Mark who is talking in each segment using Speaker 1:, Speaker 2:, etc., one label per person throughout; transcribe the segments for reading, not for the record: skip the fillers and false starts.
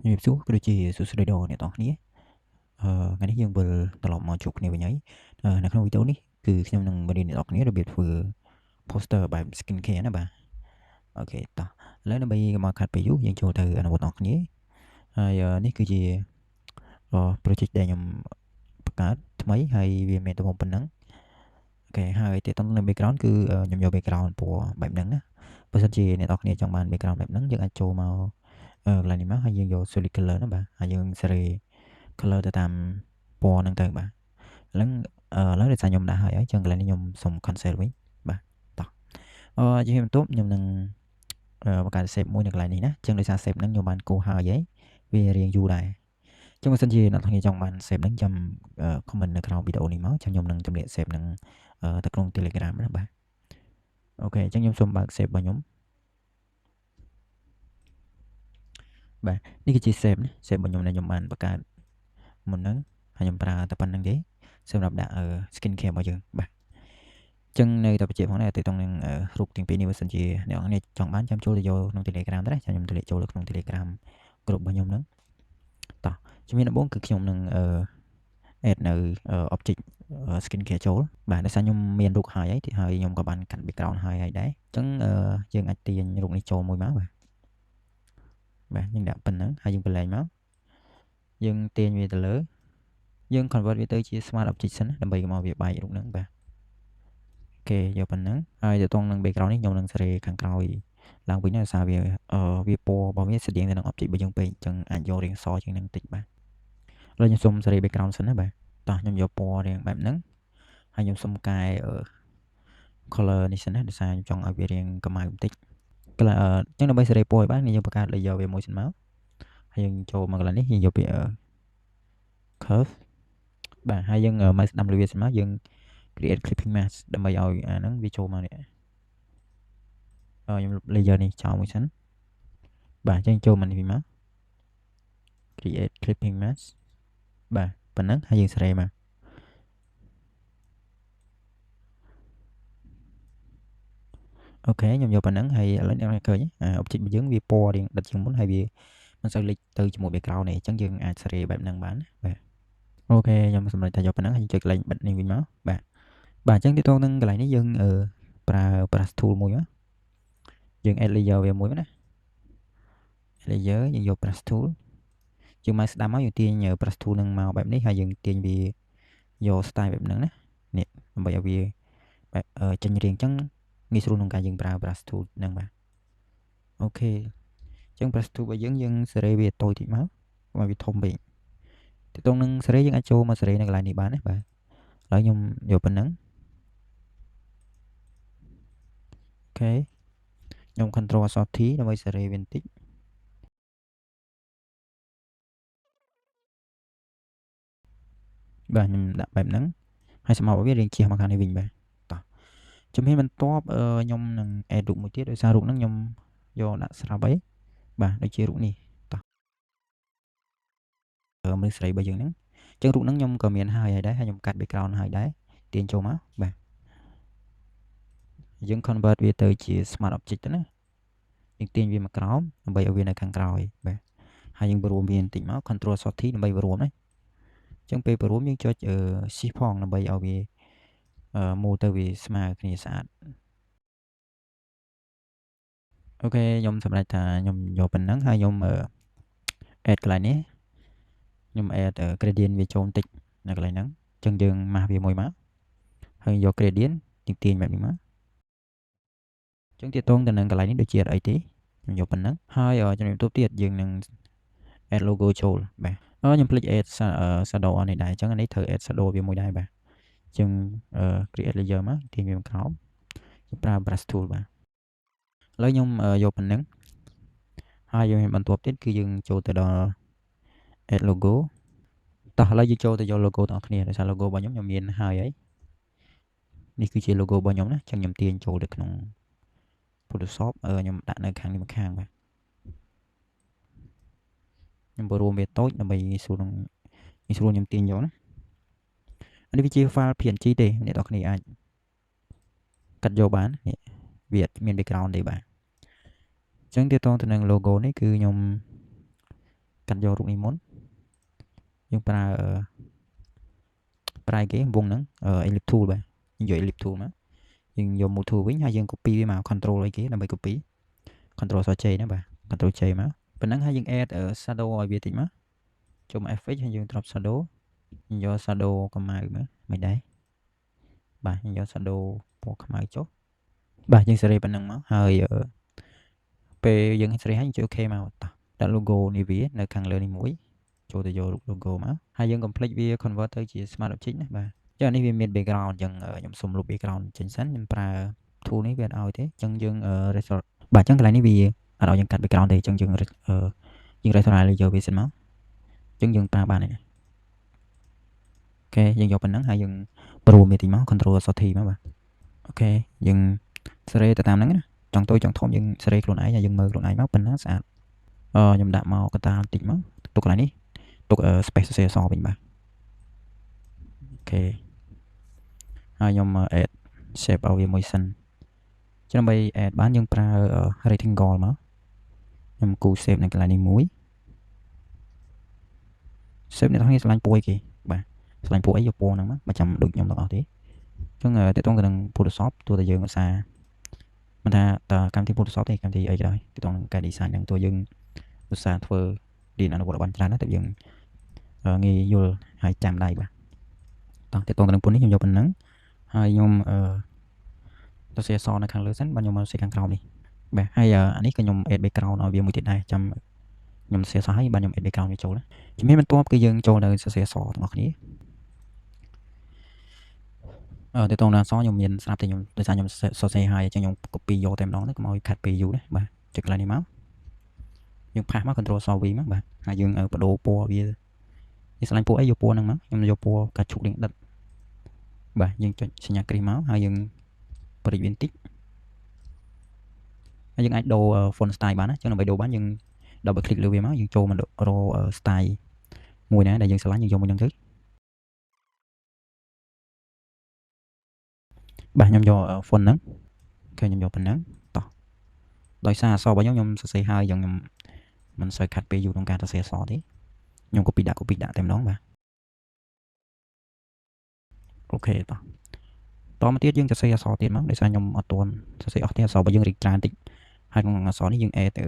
Speaker 1: Nghiệp số cái chi số sơ đồ này tỏนี้ngàyนี้យើងវិលត្រឡប់មកជួបគ្នាវិញហើយនៅក្នុងវីដេអូនេះគឺខ្ញុំនឹងបង្រៀនអ្នកនរគ្នារបៀបធ្វើ poster បែប skin care ណាបាទអូខេតោះឥឡូវដើម្បីមកខាត់ពេលយូរយើងចូលទៅអនុវត្តអ្នកគ្នាហើយនេះគឺជា project ដែលខ្ញុំបង្កើតថ្មីហើយវាមានទំហំប៉ុណ្ណឹងអូខេហើយទាក់ទងនឹង background គឺខ្ញុំយក background ពណ៌បែបហ្នឹងណាបើសិនជាអ្នកនរគ្នាចង់បាន background បែបហ្នឹងយើងអាចចូលមកកន្លែងនេះមកហើយយើងយក solid color ណាបាទហើយយើងសេរី color ទៅតាមពណ៌ហ្នឹងទៅបាទឥឡូវដោយសារខ្ញុំដាក់ហើយអញ្ចឹងកន្លែងនេះខ្ញុំសុំ cancel វិញបាទតោះជាបន្ទាប់ខ្ញុំនឹងបង្កើត save មួយនៅកន្លែងនេះណាអញ្ចឹងដោយសារ save ហ្នឹងខ្ញុំបានគូសហើយវារៀងយូរដែរអញ្ចឹងបើសិនជាអ្នកទាំងគ្នាចង់បាន save ហ្នឹងចាំ comment នៅក្រោមវីដេអូនេះមកចាំខ្ញុំនឹងចម្លាក់ save ហ្នឹងទៅក្នុង Telegram ណាបាទអូខេអញ្ចឹងខ្ញុំសូមបើក save របស់ខ្ញុំបាទនេះគឺជា save ណា save របស់ខ្ញុំដែលខ្ញុំបានបង្កើតមុនហ្នឹងហើយខ្ញុំប្រើតែប៉ុណ្្នឹងទេសម្រាប់ដាក់ skin care របស់យើងបាទអញ្ចឹងនៅតែបញ្ជាក់ផងដែរទៅក្នុងនឹងរូបទាំងពីរនេះបើសិនជាអ្នកនរគ្នាចង់បានចាំចូលទៅយកក្នុង Telegram ដែរចាំខ្ញុំទម្លាក់ចូលក្នុង Telegram ក្រុមរបស់ខ្ញុំហ្នឹងតោះជំនាញដំបូងគឺខ្ញុំនឹងadd នៅ object skin care ចូលបាទដោយសារខ្ញុំមានរូបហើយខ្ញុំក៏បានកាត់ background ហើយដែរអញ្ចឹងយើងអាចទាញរូបនេះចូលមួយមកបាទយើងដាក់ប៉ុណ្ណឹងហើយយើងបន្លែងមកយើងទាញវាទៅលើយើង convert វាទៅជា smart object សិនដើម្បីកុំឲ្យវាបែករូបហ្នឹងបាទអូខេយកប៉ុណ្ណឹងហើយទៅតង់នឹង background នេះខ្ញុំនឹងសេរីខាងក្រោយឡើងវិញដោយសារវាពណ៌របស់វាស្តៀងទៅនឹង object របស់យើងពេកអញ្ចឹងអាចយករាងសជាងនឹងតិចបាទឥឡូវខ្ញុំសុំសេរី background សិនណាបាទតោះខ្ញុំយកពណ៌រាងបែបហ្នឹងហើយខ្ញុំសុំកែ color នេះសិនណាដោយសារខ្ញុំចង់ឲ្យវារាងកម្ៅបន្តិចអញ្ចឹងដើម្បីសេរីពណ៌ឲ្យបានយើងបង្កើត layer វាមួយសិនមកហើយយើងចូលមកកន្លែងនេះយើងយកពាក្យ curve បាទហើយយើងមកស្ដាំលើវាសិនមកយើង create clipping mask ដើម្បីឲ្យអាហ្នឹងវាចូលមកនេះខ្ញុំ layer នេះចោលមួយសិនបាទអញ្ចឹងចូលមកនេះវិញមក create clipping mask បាទប៉ុណ្ណឹងហើយយើងសេរីមកអូខេខ្ញុំយកប៉ុណ្ណឹងហើយឥឡូវអ្នកឃើញobject របស់យើងវាពណ៌រៀងដិតជាងមុនហើយវាមិនសូវលេចទៅជាមួយ background ទេអញ្ចឹងយើងអាចសេរីបែបហ្នឹងបានបាទអូខេខ្ញុំសម្រេចថាយកប៉ុណ្ណឹងហើយចុចកន្លែងបិទនេះវិញមកបាទអញ្ចឹងទីតងនឹងកន្លែងនេះយើងប្រើ brush tool មួយមកយើង add layer វាមួយណា layer យើងយក brush tool យើងមកស្ដាំមកយើងទាញ brush tool នឹងមកបែបនេះហើយយើងទាញវាយក style បែបហ្នឹងណានេះដើម្បីឲ្យវាបែបចេញរាងអញ្ចឹងងាយស្រួលក្នុងការយើងប្រើ brush tool ហ្នឹងបាទអូខេអញ្ចឹង brush tool របស់យើងសេរីវាតូចតិចមកកុំឲ្យវាធំពេកទីតងនឹងសេរីយើងអាចចូលមកសេរីនៅកន្លែងនេះបានណាបាទឥឡូវខ្ញុំយកប៉ុណ្ណឹងអូខេខ្ញុំ control alt T ដើម្បីសេរីវាបន្តិចបាទខ្ញុំដាក់បែបហ្នឹងហើយស្មៅវារៀងជះមកខាងនេះវិញបាទតោះជំហានបន្ទាប់ខ្ញុំនឹង add រូបមួយទៀតដោយសាររូបហ្នឹងខ្ញុំយកដាក់ស្រាប់អីបាទដូចជារូបនេះតោះមើលស្រីរបស់យើងហ្នឹងអញ្ចឹងរូបហ្នឹងខ្ញុំក៏មានហើយដែរហើយខ្ញុំកាត់ background ហើយដែរទាញចូលមកបាទយើង convert វាទៅជា smart object ទៅណាយើងទាញវាមកក្រោមដើម្បីឲ្យវានៅខាងក្រោយបាទហើយយើងបរួមវាបន្តិចមក control alt T ដើម្បីបរួមណាអញ្ចឹងពេលបរួមយើងចុច shift ផងដើម្បីឲ្យវាមូលទៅវាស្មើគ្នាស្អាតអូខេខ្ញុំសម្រេចថាខ្ញុំយកប៉ុណ្ណឹងហើយខ្ញុំadd កន្លែងនេះខ្ញុំ add gradient វាចូលបន្តិចនៅកន្លែងហ្នឹងអញ្ចឹងយើងម៉ាស់វាមួយមកហើយយក gradient យើងទាញបែបនេះមកអញ្ចឹងទាក់ទងទៅនឹងកន្លែងនេះដូចជាអត់អីទេខ្ញុំយកប៉ុណ្ណឹងហើយចំណុចបន្ទាប់ទៀតយើងនឹង add logo ចូលបាទខ្ញុំភ្លេច add shadow អននេះដែរអញ្ចឹងនេះត្រូវ add shadow វាមួយដែរបាទអញ្ចឹងcreate layer មកទាញវាមកក្រោមខ្ញុំប្រើ brush tool បាទឥឡូវខ្ញុំយកប៉ុណ្ណឹងហើយយើងបន្ទាប់ទៀតគឺយើងចូលទៅដល់ add logo តោះឥឡូវយើងចូលទៅយក logo ទាំងអស់គ្នាដោយសារ logo របស់ខ្ញុំមានហើយនេះគឺជា logo របស់ខ្ញុំណាអញ្ចឹងខ្ញុំទាញចូលទៅក្នុង Photoshop ខ្ញុំដាក់នៅខាងនេះម្ខាងបាទខ្ញុំបរួមវាតូចដើម្បីងាយស្រួលខ្ញុំទាញយកណានេះវាជា file PNG ទេអ្នកនរគ្នាអាចកាត់យកបាននេះវាមាន background ទេបាទអញ្ចឹងទាក់ទងទៅនឹង logo នេះគឺខ្ញុំ កាត់យករូបនេះមុនយើងប្រើគេវងហ្នឹងellipse tool បាទយើងយក ellipse tool មកយើងយក move tool វិញហើយយើង copy វាមក control អីគេដើម្បី copy control ស J ណាបាទ control J មកប៉ុណ្ណឹងហើយយើង add shadow ឲ្យវាតិចមកចូលមក FX ហើយយើង drop shadow យើងយក shadow ខ្មៅមកមិនដែរបាទយើងយក shadow ពណ៌ខ្មៅចុះបាទយើងសេរីប៉ុណ្ណឹងមកហើយពេលយើងសេរីហើយយើងចូល OK មកដាក់ logo នេះវានៅខាងលើនេះមួយចូលទៅយក logo មកហើយយើង complete វា convert ទៅជា smart object ណាបាទចឹងនេះវាមាន background ចឹងខ្ញុំសុំលុប background ចេញសិនខ្ញុំប្រើ tool នេះវាអត់ឲ្យទេចឹងយើង restore បាទចឹងកន្លែងនេះវាអត់ឲ្យយើងកាត់ background ទេចឹងយើង restore layer វាសិនមកចឹងយើងប្រើបានហើយអូខេយើងយកប៉ុណ្ណឹងហើយយើងប្រួវាតិចមក control alt T មកបាទអូខេយើងសេរីទៅតាមហ្នឹងណាចង់តូចចង់ធំយើងសេរីខ្លួនឯងហើយយើងមើលខ្លួនឯងមកប៉ុណ្ណាស្អាតខ្ញុំដាក់មកកតាបន្តិចមកទុកកន្លែងនេះទុក space សរសេរអក្សរវិញបាទអូខេហើយខ្ញុំ add shape ឲ្យវាមួយសិនចឹងដើម្បី add បានយើងប្រើ rectangle មកខ្ញុំគូ shape នៅកន្លែងនេះមួយ shape អ្នកទាំងនេះឆ្លាញ់ពណ៌អីគេបាទឆ្លាញ់ពណ៌អីយកពណ៌ហ្នឹងមកចាំដូចខ្ញុំទាំងអស់ទេចឹងតើតទៅនឹង Photoshop ទោះតែយើងឧស្សាហ៍មិនថាតើកម្មវិធី Photoshop ទេកម្មវិធីអីក៏ដោយតទៅនឹងការ design ហ្នឹងទោះយើងឧស្សាហ៍ធ្វើរៀនអនុវត្តបានច្រើនណាស់តែយើងងាយយល់ហើយចាំដៃបាទតោះតទៅនឹងពុននេះខ្ញុំយកប៉ុណ្ណឹងហើយខ្ញុំទៅសេអសនៅខាងលើសិនបាទខ្ញុំមកសេខាងក្រោមនេះបាទហើយអានេះក៏ខ្ញុំ add background ឲ្យវាមួយទៀតដែរចាំខ្ញុំសេអសហើយបាទខ្ញុំ add background វាចូលណាជំនាញបន្ទាប់គឺយើងចូលនៅសរសេរអក្សរទាំងអស់គ្នាទៅតងដល់អក្សរខ្ញុំមានស្រាប់តែខ្ញុំដោយសារខ្ញុំសរសេរហើយអញ្ចឹងខ្ញុំ copy យកតែម្ដងទៅកុំឲ្យខាត់ពេលយូរណាបាទចុចកន្លែងនេះមកយើងផាសមក control V មកបាទហើយយើងបដូរពណ៌វាឆ្លាញ់ពណ៌អីយកពណ៌ហ្នឹងមកខ្ញុំយកពណ៌កាឈូករៀងដិតបាទយើងចុចសញ្ញាគ្រីសមកហើយយើងបរិយាបន្តិចហើយយើងអាចដូរ font style បានណាចឹងដើម្បីដូរបានយើង double click លើវាមកយើងចូលមករក style មួយណាដែលយើងឆ្លាញ់យើងយកមួយហ្នឹងទៅបាទខ្ញុំយក font ហ្នឹងគេខ្ញុំយកប៉ុណ្ណឹងតោះដោយសារអក្សររបស់ខ្ញុំសរសេរហើយខ្ញុំមិនសូវខាត់ពេលយូរក្នុងការសរសេរអក្សរទេខ្ញុំ copy ដាក់តែម្ដងបាទអូខេតោះមកទៀតយើងសរសេរអក្សរទៀតមកដោយសារខ្ញុំអត់ទាន់សរសេរអស់ទេអក្សររបស់យើងរីកច្រើនតិចហើយក្នុងអក្សរនេះយើង add ទៅ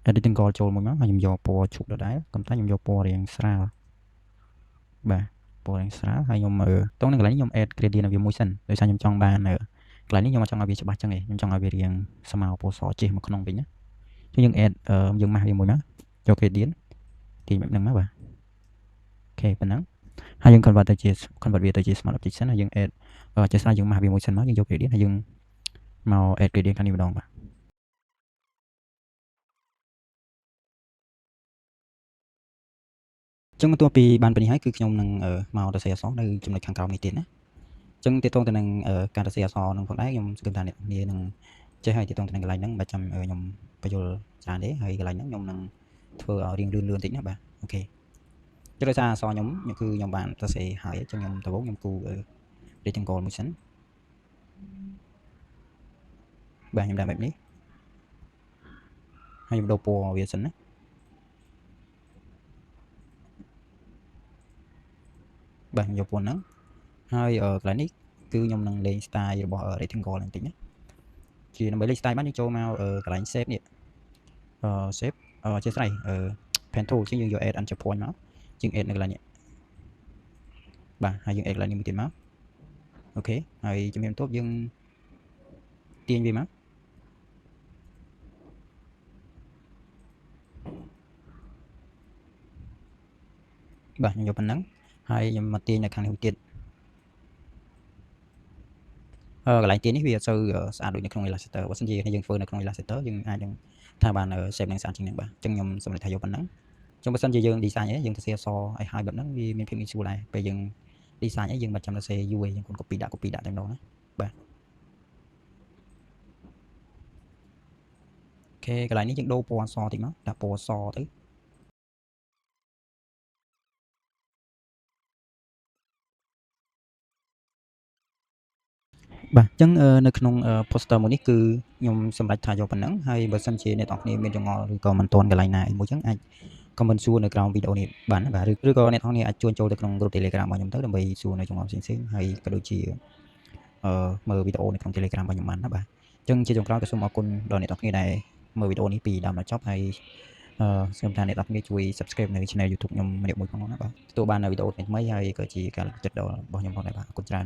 Speaker 1: editing កលចូលមួយមកហើយខ្ញុំយកពណ៌ឈូកដដែលប៉ុន្តែខ្ញុំយកពណ៌រាងស្រាលបាទពណ៌រាងស្រាលហើយខ្ញុំតោះនៅកន្លែងនេះខ្ញុំ add gradient ឲ្យវាមួយសិនដោយសារខ្ញុំចង់បានកន្លែងនេះខ្ញុំអត់ចង់ឲ្យវាច្បាស់ចឹងទេខ្ញុំចង់ឲ្យវារាងស្មើពណ៌សជិះមកក្នុងវិញណាចឹងយើង add យើងម៉ាស់វាមួយមកយក gradient ទាញបែបហ្នឹងមកបាទអូខេប៉ុណ្ណឹងហើយយើង convert វាទៅជា smart object សិនហើយយើង add ចេះស្រាវយើងម៉ាស់វាមួយសិនមកយើងយក gradient ហើយយើងមក add gradient ខាងនេះម្ដងបាទចឹងបន្ទាប់ពីបានពេលនេះហើយគឺខ្ញុំនឹងមកសរសេរអក្សរនៅចំណុចខាងក្រោមនេះទៀតណាចឹងទាក់ទងទៅនឹងការសរសេរអក្សរនឹងផងដែរខ្ញុំសង្ឃឹមថាអ្នកនាងនឹងចេះហើយទាក់ទងទៅនឹងកន្លែងហ្នឹងបើចាំខ្ញុំបញ្យល់ច្រើនទេហើយកន្លែងហ្នឹងខ្ញុំនឹងធ្វើឲ្យរៀងលឿនបន្តិចណាបាទអូខេចុះដោយសារអក្សរខ្ញុំគឺខ្ញុំបានសរសេរហើយចឹងខ្ញុំដំបូងខ្ញុំគូ rectangle មួយសិនបាទខ្ញុំដាក់បែបនេះហើយខ្ញុំដូរពណ៌វាសិនណាបាទខ្ញុំយកពណ៌ហ្នឹងហើយកន្លែងនេះគឺខ្ញុំនឹងលេង style របស់ rectangle បន្តិចណាជាដើម្បីលេង style បានយើងចូលមកកន្លែង shape នេះshape ចេះស្អីpen tool ជាងយើងយក add anchor point មកជាង add នៅកន្លែងនេះបាទហើយយើង add កន្លែងនេះមួយទៀតមកអូខេហើយជំរាបបន្ទាប់យើងទាញវាមកបាទខ្ញុំយកប៉ុណ្ណឹងហើយខ្ញុំមកទាញនៅខាងនេះមួយទៀតកន្លែងទាញនេះវាអត់សូវស្អាតដូចនៅក្នុង Illustrator បើសិនជាយើងធ្វើនៅក្នុង Illustrator យើងអាចនឹងថាបាន shape នឹងស្អាតជាងនេះបាទអញ្ចឹងខ្ញុំសូមនិយាយថាយកប៉ុណ្ណឹងអញ្ចឹងបើសិនជាយើង design អីយើងទៅសរសេរអក្សរឲ្យហើយបែបហ្នឹងវាមានភាពងាយស្រួលដែរពេលយើង design អីយើងមិនចាំសរសេរយូរទេយើងគ្រាន់ copy ដាក់តែម្ដងណាបាទអូខេកន្លែងនេះយើងដូរពណ៌អក្សរតិចមកដាក់ពណ៌សទៅ បាទអញ្ចឹងនៅក្នុង poster មួយនេះគឺខ្ញុំសម្រេចថាយកប៉ុណ្ណឹងហើយបើសិនជាអ្នកទាំងគ្នាមានចម្ងល់ឬក៏មិនទាន់កន្លែងណាអីមួយអញ្ចឹងអាច comment សួរនៅក្រោមវីដេអូនេះបានណាបាទឬក៏អ្នកទាំងគ្នាអាចជួញចូលទៅក្នុង group Telegram របស់ខ្ញុំទៅដើម្បីសួរនៅចម្ងល់ផ្សេងៗហើយក៏ដូចជាមើលវីដេអូនៅក្នុង Telegram របស់ខ្ញុំបានណាបាទអញ្ចឹងជាចុងក្រោយក៏សូមអរគុណដល់អ្នកទាំងគ្នាដែលមើលវីដេអូនេះពីដើមដល់ចប់ហើយសូមថាអ្នកទាំងគ្នាជួយ subscribe នៅ channel YouTube ខ្ញុំម្នាក់មួយផងណាបាទទទួលបាននៅវីដេអូថ្មីៗហើយក៏ជាការលើកទឹកចិត្តដល់របស់ខ្ញុំផងដែរបាទអរគុណច្រើន